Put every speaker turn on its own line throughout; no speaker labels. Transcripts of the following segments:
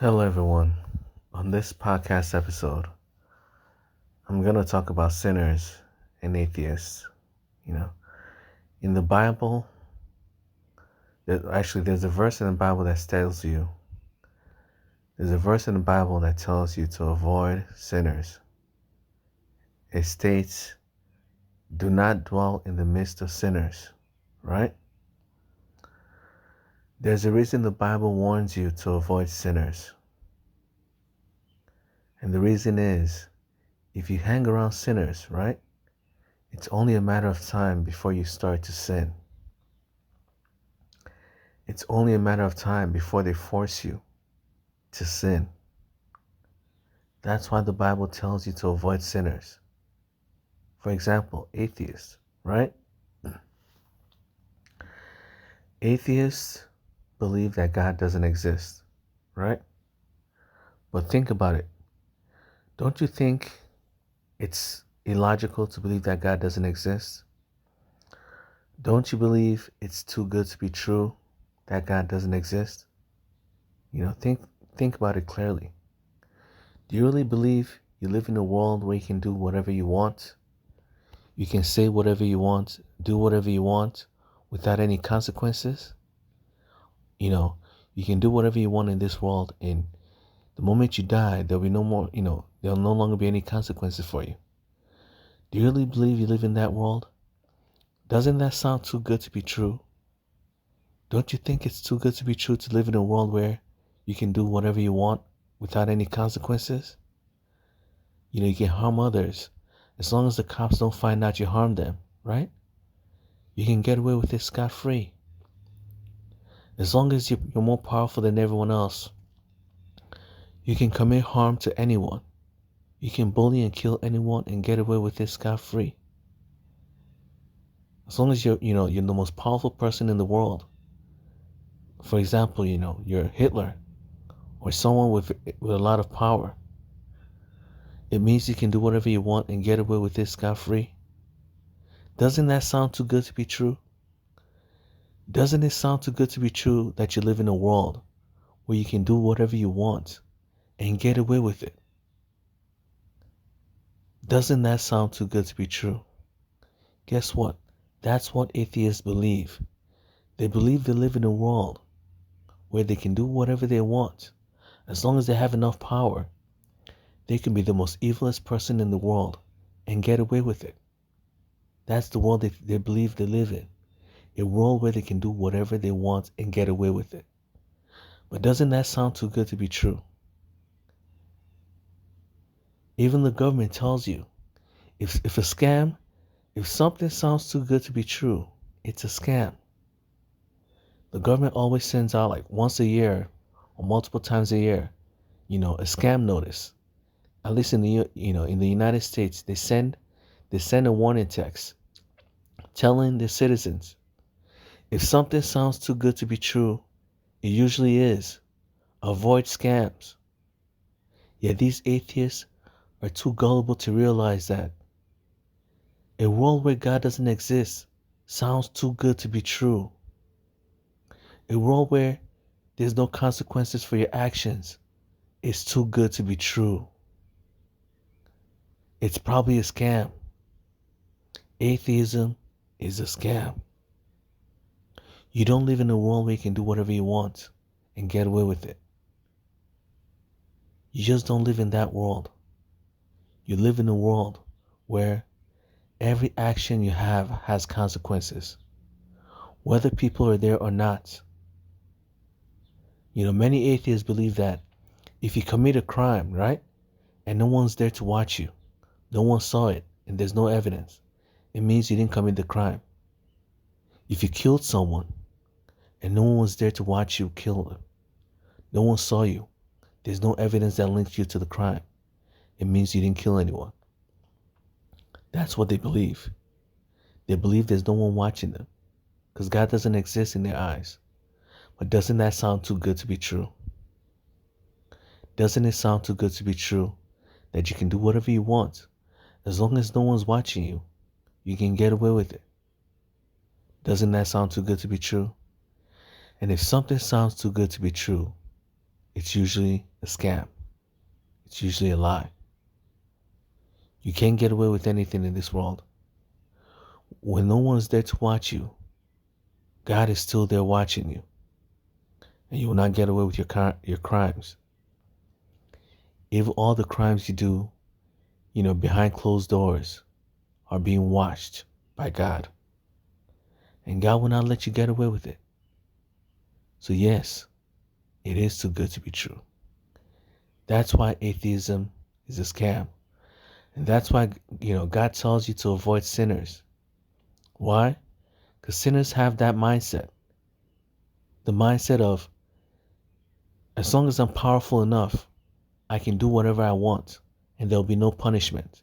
Hello, everyone. On this podcast episode, I'm going to talk about sinners and atheists. You know, in the Bible, there's a verse in the Bible that tells you, there's a verse in the Bible that tells you to avoid sinners. It states, do not dwell in the midst of sinners, right? There's a reason the Bible warns you to avoid sinners. And the reason is, if you hang around sinners, right? It's only a matter of time before you start to sin. It's only a matter of time before they force you to sin. That's why the Bible tells you to avoid sinners. For example, atheists, right? Atheists believe that God doesn't exist, right? But think about it. Don't you think it's illogical to believe that God doesn't exist? Don't you believe it's too good to be true that God doesn't exist? Think about it clearly. Do you really believe you live in a world where you can do whatever you want? You can say whatever you want, do whatever you want without any consequences? You can do whatever you want in this world, and the moment you die, there'll be no more, there'll no longer be any consequences for you. Do you really believe you live in that world? Doesn't that sound too good to be true? Don't you think it's too good to be true to live in a world where you can do whatever you want without any consequences? You can harm others as long as the cops don't find out you harmed them, right? You can get away with it scot-free. As long as you're more powerful than everyone else, you can commit harm to anyone. You can bully and kill anyone and get away with it scot-free. As long as you're the most powerful person in the world. For example, you're Hitler or someone with a lot of power. It means you can do whatever you want and get away with it scot-free. Doesn't that sound too good to be true? Doesn't it sound too good to be true that you live in a world where you can do whatever you want and get away with it? Doesn't that sound too good to be true? Guess what? That's what atheists believe. They believe they live in a world where they can do whatever they want. As long as they have enough power, they can be the most evilest person in the world and get away with it. That's the world they believe they live in. A world where they can do whatever they want and get away with it. But doesn't that sound too good to be true? Even the government tells you, if something sounds too good to be true, it's a scam. The government always sends out like once a year or multiple times a year, a scam notice. At least in the United States, they send a warning text telling their citizens, if something sounds too good to be true, it usually is. Avoid scams. Yet these atheists are too gullible to realize that a world where God doesn't exist sounds too good to be true. A world where there's no consequences for your actions is too good to be true. It's probably a scam. Atheism is a scam. You don't live in a world where you can do whatever you want and get away with it. You just don't live in that world. You live in a world where every action you have has consequences, whether people are there or not. Many atheists believe that if you commit a crime, right, and no one's there to watch you, no one saw it, and there's no evidence, it means you didn't commit the crime. If you killed someone and no one was there to watch you kill them, no one saw you, there's no evidence that links you to the crime, it means you didn't kill anyone. That's what they believe. They believe there's no one watching them because God doesn't exist in their eyes. But doesn't that sound too good to be true? Doesn't it sound too good to be true that you can do whatever you want as long as no one's watching you? You can get away with it. Doesn't that sound too good to be true? And if something sounds too good to be true, it's usually a scam. It's usually a lie. You can't get away with anything in this world. When no one's there to watch you, God is still there watching you. And you will not get away with your crimes. If all the crimes you do, behind closed doors are being watched by God. And God will not let you get away with it. So yes, it is too good to be true. That's why atheism is a scam. And that's why, God tells you to avoid sinners. Why? Because sinners have that mindset. The mindset of, as long as I'm powerful enough, I can do whatever I want and there'll be no punishment.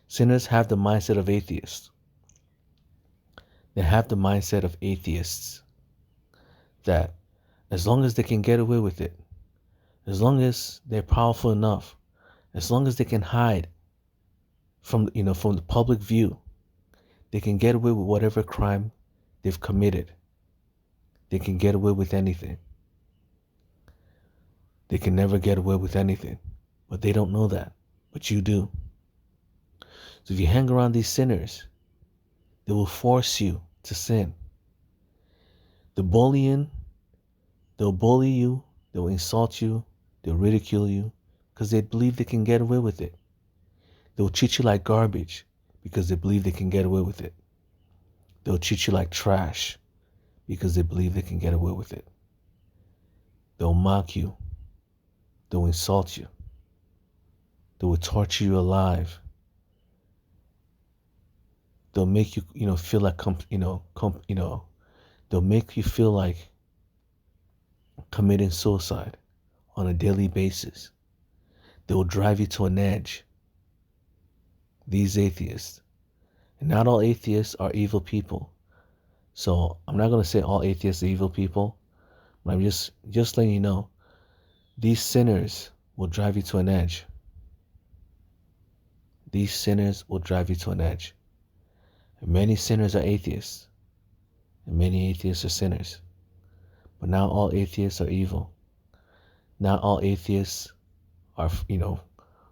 Sinners have the mindset of atheists. They have the mindset of atheists that as long as they can get away with it, as long as they're powerful enough, as long as they can hide from the public view, they can get away with whatever crime they've committed. They can get away with anything. They can never get away with anything. But they don't know that. But you do. So if you hang around these sinners, they will force you to sin. They'll bully you, they'll insult you, they'll ridicule you, because they believe they can get away with it. They'll treat you like garbage because they believe they can get away with it. They'll treat you like trash because they believe they can get away with it. They'll mock you. They'll insult you. They will torture you alive. They'll make you, feel like, they'll make you feel like committing suicide on a daily basis. They will drive you to an edge. These atheists. And not all atheists are evil people. So I'm not going to say all atheists are evil people, but I'm just letting you know, these sinners will drive you to an edge. These sinners will drive you to an edge. And many sinners are atheists. And many atheists are sinners. But not all atheists are evil. Not all atheists are,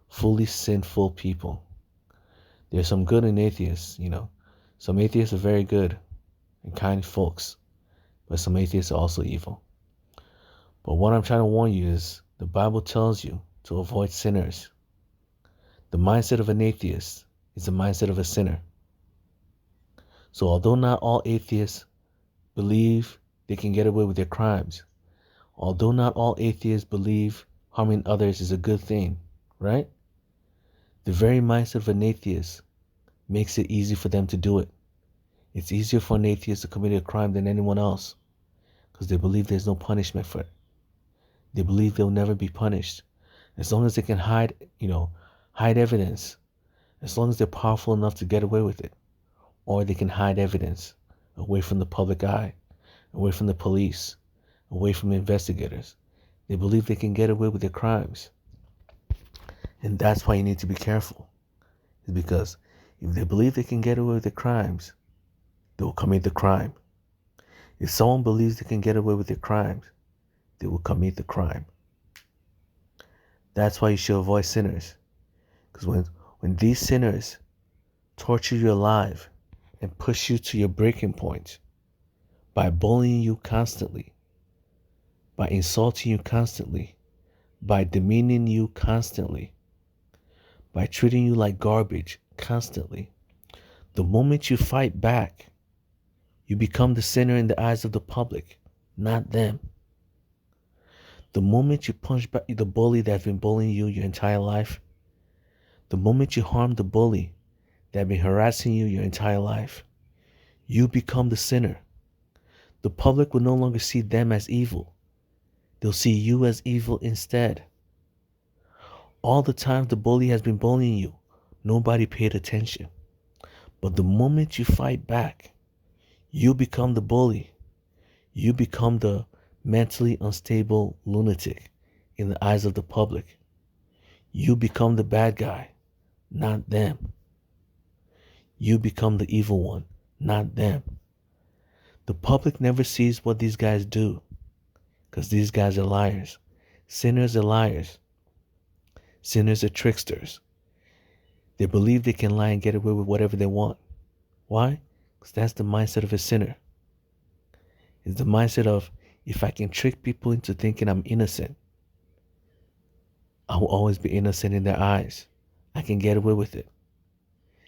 fully sinful people. There's some good in atheists, Some atheists are very good and kind folks. But some atheists are also evil. But what I'm trying to warn you is, the Bible tells you to avoid sinners. The mindset of an atheist is the mindset of a sinner. So although not all atheists believe they can get away with their crimes, although not all atheists believe harming others is a good thing, right? The very mindset of an atheist makes it easy for them to do it. It's easier for an atheist to commit a crime than anyone else because they believe there's no punishment for it. They believe they'll never be punished. As long as they can hide evidence, as long as they're powerful enough to get away with it, or they can hide evidence away from the public eye, away from the police, away from investigators. They believe they can get away with their crimes. And that's why you need to be careful. It's because if they believe they can get away with their crimes, they will commit the crime. If someone believes they can get away with their crimes, they will commit the crime. That's why you should avoid sinners. Because when these sinners torture you alive and push you to your breaking point by bullying you constantly, by insulting you constantly, by demeaning you constantly, by treating you like garbage constantly, the moment you fight back, you become the sinner in the eyes of the public, not them. The moment you punch back the bully that's been bullying you your entire life, the moment you harm the bully that's been harassing you your entire life, you become the sinner. The public will no longer see them as evil. They'll see you as evil instead. All the time the bully has been bullying you, nobody paid attention. But the moment you fight back, you become the bully. You become the mentally unstable lunatic in the eyes of the public. You become the bad guy, not them. You become the evil one, not them. The public never sees what these guys do because these guys are liars. Sinners are liars. Sinners are tricksters. They believe they can lie and get away with whatever they want. Why? Because that's the mindset of a sinner. It's the mindset of, if I can trick people into thinking I'm innocent, I will always be innocent in their eyes. I can get away with it.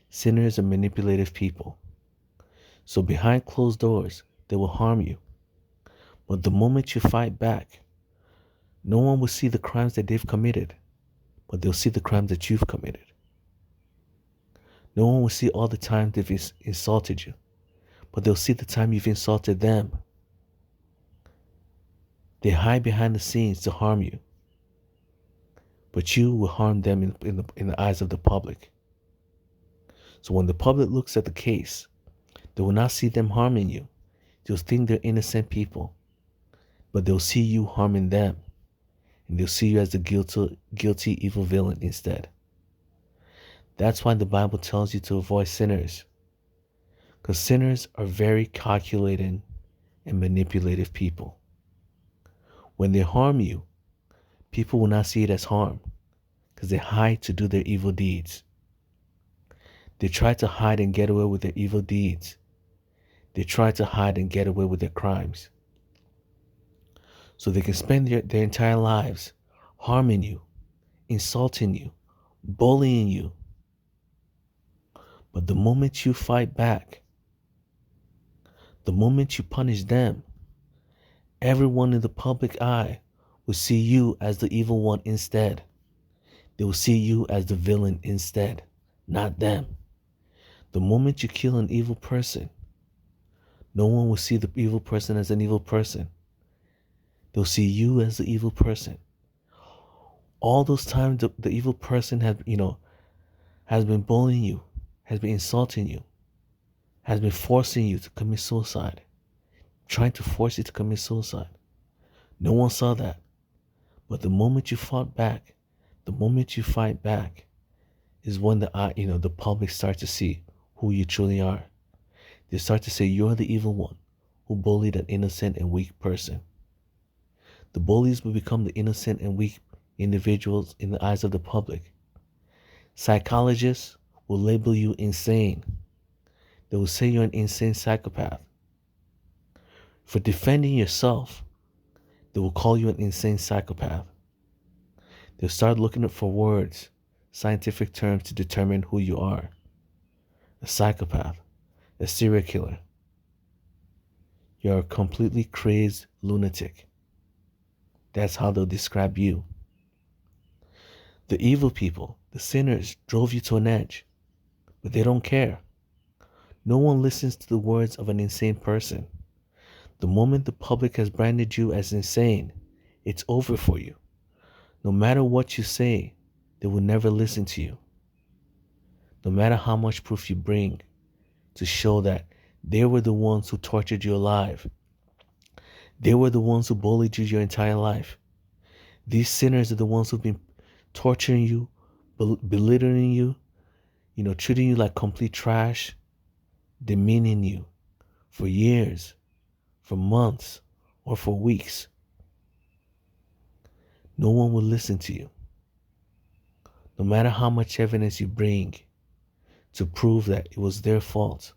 Sinners are manipulative people. So behind closed doors, they will harm you. But the moment you fight back, no one will see the crimes that they've committed, but they'll see the crimes that you've committed. No one will see all the times they've insulted you, but they'll see the time you've insulted them. They hide behind the scenes to harm you, but you will harm them in the eyes of the public. So when the public looks at the case, they will not see them harming you. They'll think they're innocent people, but they'll see you harming them, and they'll see you as the guilty evil villain instead. That's why the Bible tells you to avoid sinners, because sinners are very calculating and manipulative people. When they harm you, people will not see it as harm, because they hide to do their evil deeds. They try to hide and get away with their evil deeds. They try to hide and get away with their crimes. So they can spend their entire lives harming you, insulting you, bullying you. But the moment you fight back, the moment you punish them, everyone in the public eye will see you as the evil one instead. They will see you as the villain instead, not them. The moment you kill an evil person, no one will see the evil person as an evil person. They'll see you as the evil person. All those times the evil person has been bullying you, has been insulting you, has been forcing you to commit suicide, trying to force you to commit suicide. No one saw that. But the moment you fought back, the moment you fight back, is when the public starts to see who you truly are. They start to say you're the evil one who bullied an innocent and weak person. The bullies will become the innocent and weak individuals in the eyes of the public. Psychologists will label you insane. They will say you're an insane psychopath. For defending yourself, they will call you an insane psychopath. They'll start looking for words, scientific terms to determine who you are. A psychopath, a serial killer. You're a completely crazed lunatic. That's how they'll describe you. The evil people, the sinners, drove you to an edge, but they don't care. No one listens to the words of an insane person. The moment the public has branded you as insane, it's over for you. No matter what you say, they will never listen to you. No matter how much proof you bring to show that they were the ones who tortured you alive. They were the ones who bullied you your entire life. These sinners are the ones who've been torturing you, belittling you, treating you like complete trash, demeaning you for years, for months, or for weeks. No one will listen to you. No matter how much evidence you bring to prove that it was their fault,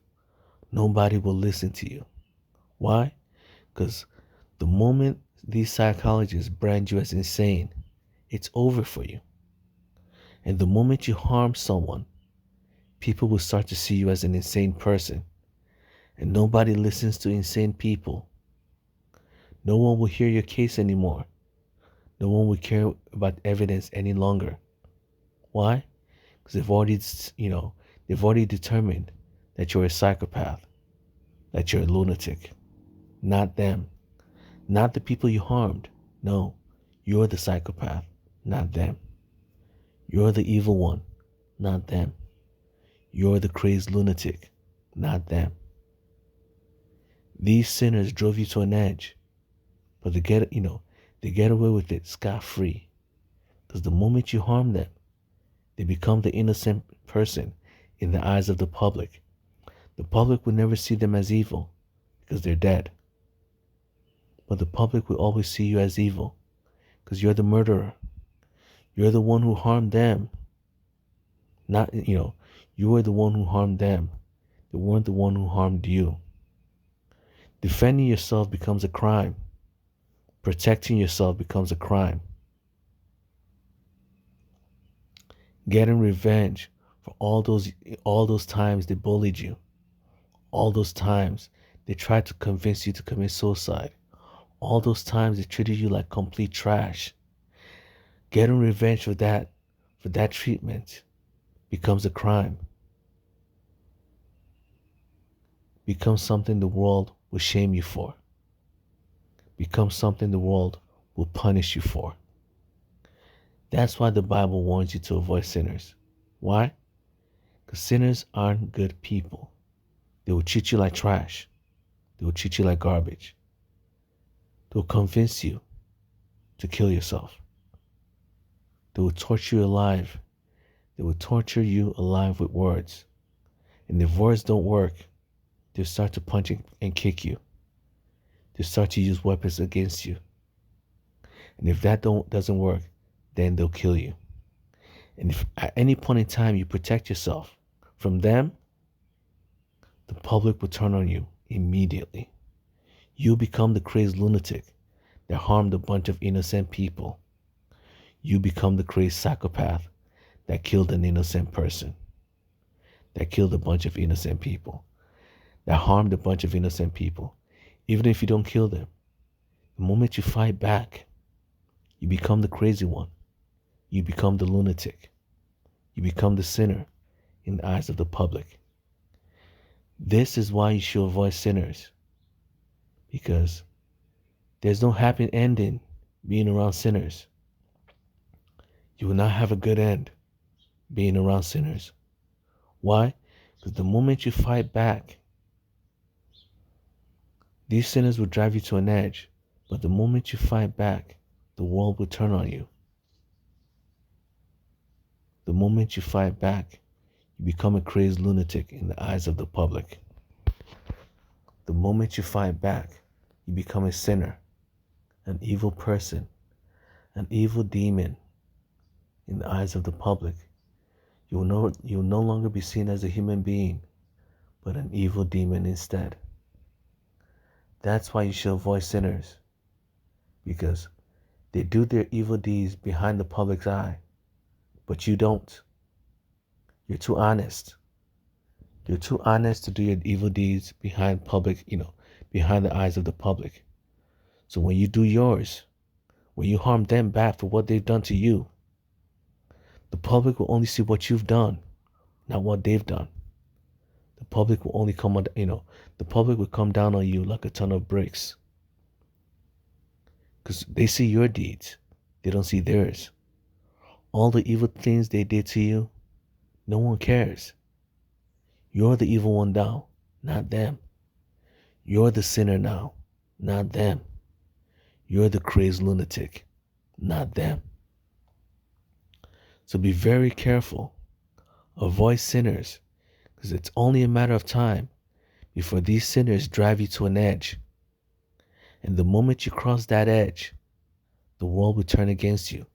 nobody will listen to you. Why? Because the moment these psychologists brand you as insane, it's over for you. And the moment you harm someone, people will start to see you as an insane person. And nobody listens to insane people. No one will hear your case anymore. No one will care about evidence any longer. Why? Because they've already determined that you're a psychopath, that you're a lunatic. Not them. Not the people you harmed. No, you're the psychopath, not them. You're the evil one, not them. You're the crazed lunatic, not them. These sinners drove you to an edge, but they get away with it scot-free. Because the moment you harm them, they become the innocent person in the eyes of the public. The public will never see them as evil because they're dead. But the public will always see you as evil because you're the murderer. You're the one who harmed them. Not, you were the one who harmed them. They weren't the one who harmed you. Defending yourself becomes a crime. Protecting yourself becomes a crime. Getting revenge for all those times they bullied you. All those times they tried to convince you to commit suicide. All those times they treated you like complete trash. Getting revenge for that treatment becomes a crime. Becomes something the world will shame you for. Becomes something the world will punish you for. That's why the Bible warns you to avoid sinners. Why? Because sinners aren't good people. They will treat you like trash. They will treat you like garbage. They will convince you to kill yourself. They will torture you alive. They will torture you alive with words. And if words don't work, they'll start to punch and kick you. They'll start to use weapons against you. And if that doesn't work, then they'll kill you. And if at any point in time you protect yourself from them, the public will turn on you immediately. You become the crazed lunatic that harmed a bunch of innocent people. You become the crazed psychopath that killed an innocent person. That killed a bunch of innocent people. That harmed a bunch of innocent people. Even if you don't kill them, the moment you fight back, you become the crazy one. You become the lunatic. You become the sinner in the eyes of the public. This is why you should avoid sinners. Because there's no happy ending being around sinners. You will not have a good end being around sinners. Why? Because the moment you fight back, these sinners will drive you to an edge. But the moment you fight back, the world will turn on you. The moment you fight back, you become a crazed lunatic in the eyes of the public. The moment you fight back, you become a sinner, an evil person, an evil demon in the eyes of the public. You will no longer be seen as a human being, but an evil demon instead. That's why you should avoid sinners, because they do their evil deeds behind the public's eye, but you don't. You're too honest. You're too honest to do your evil deeds behind behind the eyes of the public. So when you do yours, when you harm them back for what they've done to you, the public will only see what you've done, not what they've done. The public will only the public will come down on you like a ton of bricks. Because they see your deeds. They don't see theirs. All the evil things they did to you, no one cares. You're the evil one now, not them. You're the sinner now, not them. You're the crazed lunatic, not them. So be very careful. Avoid sinners, because it's only a matter of time before these sinners drive you to an edge. And the moment you cross that edge, the world will turn against you.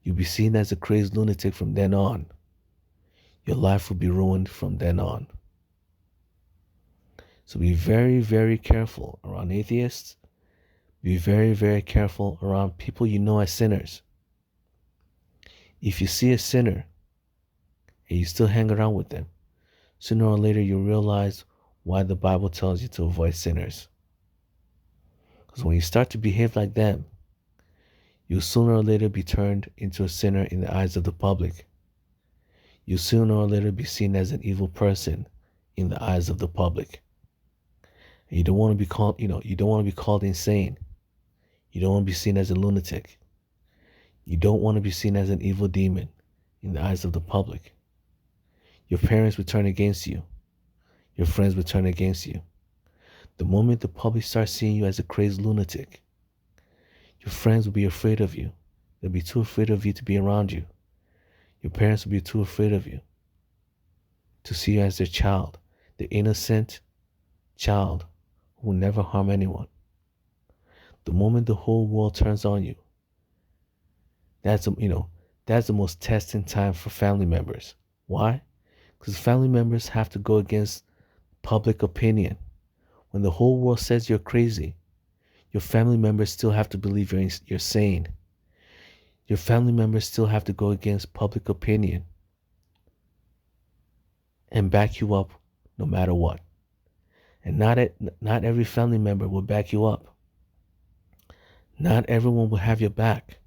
You'll be seen as a crazed lunatic from then on. Your life will be ruined from then on. So be very, very careful around atheists. Be very, very careful around people you know as sinners. If you see a sinner and you still hang around with them, sooner or later you'll realize why the Bible tells you to avoid sinners. Because when you start to behave like them, you'll sooner or later be turned into a sinner in the eyes of the public. You'll sooner or later be seen as an evil person in the eyes of the public. And you don't want to be called, you don't want to be called insane. You don't want to be seen as a lunatic. You don't want to be seen as an evil demon in the eyes of the public. Your parents will turn against you. Your friends will turn against you. The moment the public starts seeing you as a crazed lunatic, your friends will be afraid of you. They'll be too afraid of you to be around you. Your parents will be too afraid of you to see you as their child, the innocent child who will never harm anyone. The moment the whole world turns on you, That's that's the most testing time for family members. Why? Because family members have to go against public opinion. When the whole world says you're crazy, your family members still have to believe you're sane. Your family members still have to go against public opinion and back you up no matter what. And not every family member will back you up. Not everyone will have your back.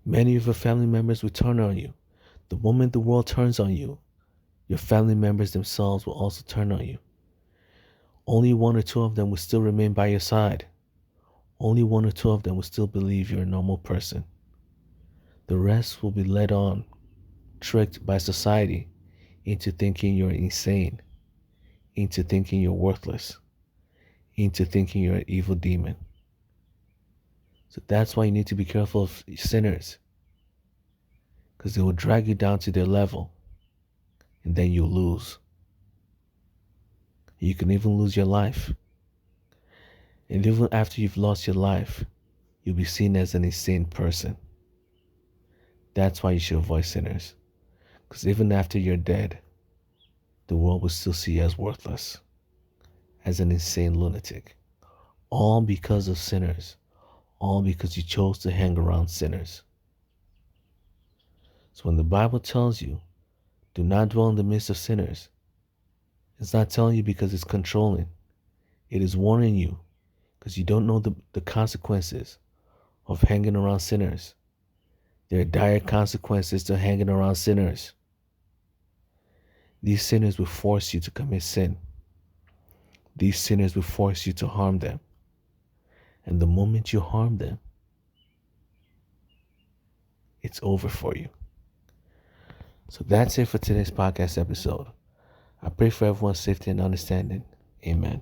Many of your family members will turn on you. The moment the world turns on you, your family members themselves will also turn on you. Only one or two of them will still remain by your side. Only one or two of them will still believe you're a normal person. The rest will be led on, tricked by society into thinking you're insane, into thinking you're worthless, into thinking you're an evil demon. So that's why you need to be careful of sinners, because they will drag you down to their level, and then you'll lose. You can even lose your life. And even after you've lost your life, you'll be seen as an insane person. That's why you should avoid sinners. Because even after you're dead, the world will still see you as worthless, as an insane lunatic. All because of sinners. All because you chose to hang around sinners. So when the Bible tells you, do not dwell in the midst of sinners, it's not telling you because it's controlling. It is warning you because you don't know the consequences of hanging around sinners. There are dire consequences to hanging around sinners. These sinners will force you to commit sin. These sinners will force you to harm them. And the moment you harm them, it's over for you. So that's it for today's podcast episode. I pray for everyone's safety and understanding. Amen.